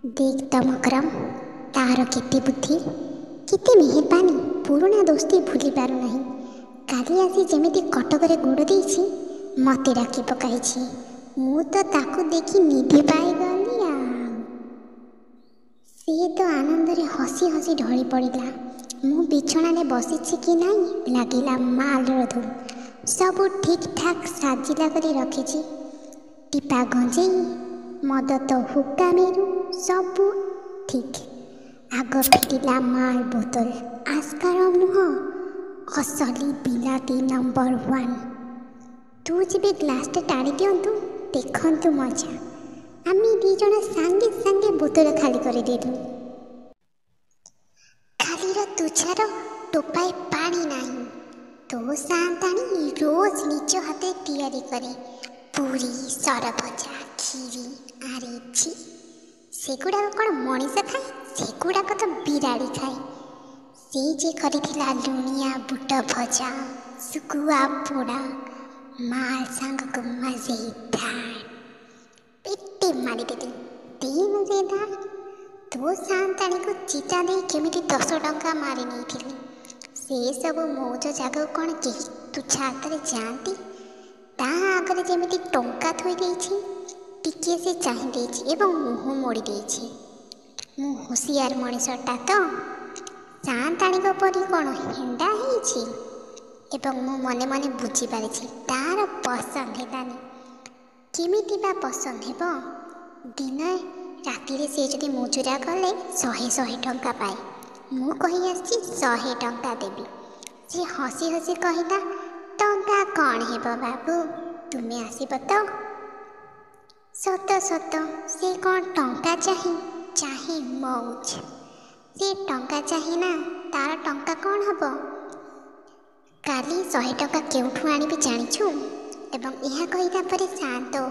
देख तो मकरम तार केते बुद्धि केते मेहरबानी पुराना दोस्ती भूली पारु नहीं। काली आसी जेमिति कटकरे गोड़ देइछि मते डाकी पकाइछि। मु तो ताकू देखि निधि पाई गली आ से तो आनंद रे हसी हसी ढଳି पड़िला। मु बिछणा रे बसिछि कि नहीं लागिला माल धूम सब ठीक ठाक साजिला करी रखिछि। टिपा गंजेई मद तो हुक्का मेरू सबू ठीक। आग फिटिला माल बोतल आस्कार नुह असली बिलाती नंबर 1। तू जी ग्लास टाणी दिंतु देखु मजा। आम दी जन सांगे सांगे बोतल खाली करदेलु। खालीर तुछार टोपाए पानी नहीं। तो सांताणी रोज निज हाथे तैयारी करे पूरी सरभजा खीरी आरे छी सेगुड़ाक कौन मनीष खाए सेगुड़ाक तो बिराड़ी खाए। से जे करिथिला लुणिया बुट भजा सुकुआ पोड़ा माल सांग को मजे पेटे मारी देली तीन जेदा। तो सांताणी को चिता दे केमिति 10 टंका मारी नहीं। से सब मौज जगह कौन के तुच्छा हाथ में जाती ता आगे जमी टंका थोई देछि टिके से चाहि देछि एवं मुँह मोड़ी देछि। मु होशियार मनीषटा तो सांताणी परी कौन हेंडा होइछि एवं मु मने मने बुझी पारिछि तार पसंद हेलानी। केमिति बा पसंद हेबो? दिन राति रे से जदि मुजुरा कले 100 टंका पाए। मु कहि आछि 100 टंका देबी। से हसी हसी कहला टंका कौन हेबो बाबू तुम्हें आसब तो? सत सत से कौन टंका चाहे मौज। से टंका चाहे ना तार टंका कौन हम? काली 100 टंका केउठू आनिबी जानिछु। एवं यह कहिला परे शांत हो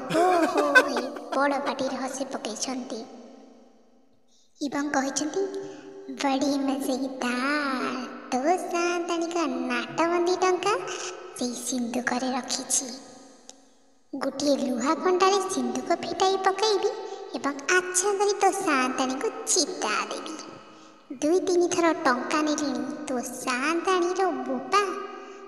बड़ पाटी हसी पकईछंती एवं कहिछंती बड़ी मजेदार। तो सांताणी का नाटबंदी टंका से सिंधुक रखी। गोटे लुहा कंडारे सिंधुक फिटाई पकईबी एवं आच्छा करी तो सांताणी को चिता देवी। 2-3 थर टंका नेलिनी तो सांताणी रो बोपा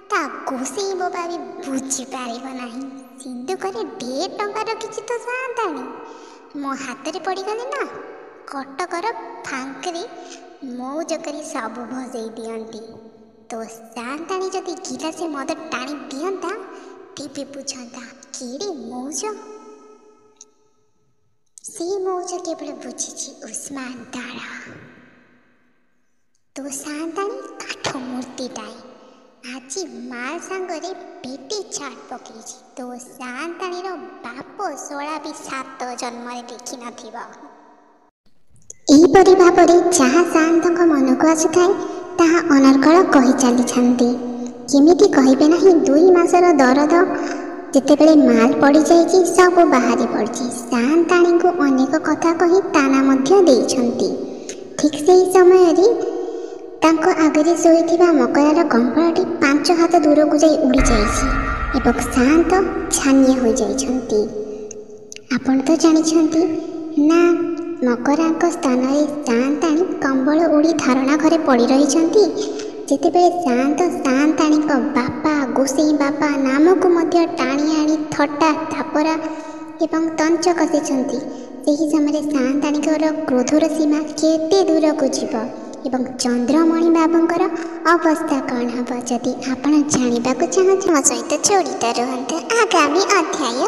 ता गोसेई बोपा भी बुझी पारिब नाही। सिंधुक ढेर टंका रखी तो सांताणी मो हाथ रे पड़गले ना कटकर फांकरे मौज करी सब भजई दियंती। तो सांताणी जदि गिलासे मद टाणी दियंता तेबे बुझंता केड़े मौज। से मौज केवल बुझी उस्मान दाड़ा। तो सांताणी काठ मूर्तिटाए आज माल सांगरे पेटी छाट पकई। तो सांताणी रो बाप सोला भी 7 जन्म देखी नथिबा। एहीपरि भाବରେ ଯାହା ସାଆନ୍ତଙ୍କ ମନକୁ ଆସୁଥାଏ ତାହା ଅନର୍ଗଳ କହି ଚାଲିଥାନ୍ତି। କେମିତି କହିବେ ନାହିଁ 2 ମାସର ଦରଦ ଯେତେବେଳେ ମାଲ ପଡ଼ିଯାଇଛି ସବୁ ବାହାରି ପଡ଼ିଛି। ସାଆନ୍ତାଣୀଙ୍କୁ ଅନେକ କଥା କହି ତାନା ମଧ୍ୟ ଦେଇଛନ୍ତି। ଠିକ୍ ସେହି ସମୟରେ ତାଙ୍କ ଆଗରେ ଶୋଇଥିବା ମକରାର କଙ୍କଡ଼ଟି 5 ହାତ ଦୂରକୁ ଯାଇ ଉଡ଼ିଯାଇଛି ଏବଂ ସାଆନ୍ତ ଛାନିଆ ହୋଇଯାଇଛନ୍ତି। ଆପଣ ତ ଜାଣିଛନ୍ତି ନା ମକରାଙ୍କ ସ୍ଥାନରେ ସାଆନ୍ତାଣୀ କମ୍ବଳ ଉଡ଼ି ଧାରଣା ଘରେ ପଡ଼ି ରହିଛନ୍ତି। ଯେତେବେଳେ ସାଆନ୍ତ ସାଆନ୍ତାଣୀଙ୍କ ବାପା ଗୋସେଇ ବାପା ନାମକୁ ମଧ୍ୟ ଟାଣି ଆଣି ଥଟ୍ଟା ତାପରା ଏବଂ ତଞ୍ଚ କଷିଛନ୍ତି ସେହି ସମୟରେ ସାଆନ୍ତାଣୀଙ୍କର କ୍ରୋଧର ସୀମା କେତେ ଦୂରକୁ ଯିବ ଏବଂ ଚନ୍ଦ୍ରମଣି ବାବୁଙ୍କର ଅବସ୍ଥା କ'ଣ ହେବ ଯଦି ଆପଣ ଜାଣିବାକୁ ଚାହୁଁଛନ୍ତି ମୋ ସହିତ ଜଡ଼ିତ ରୁହନ୍ତୁ। ଆଗାମୀ ଅଧ୍ୟାୟ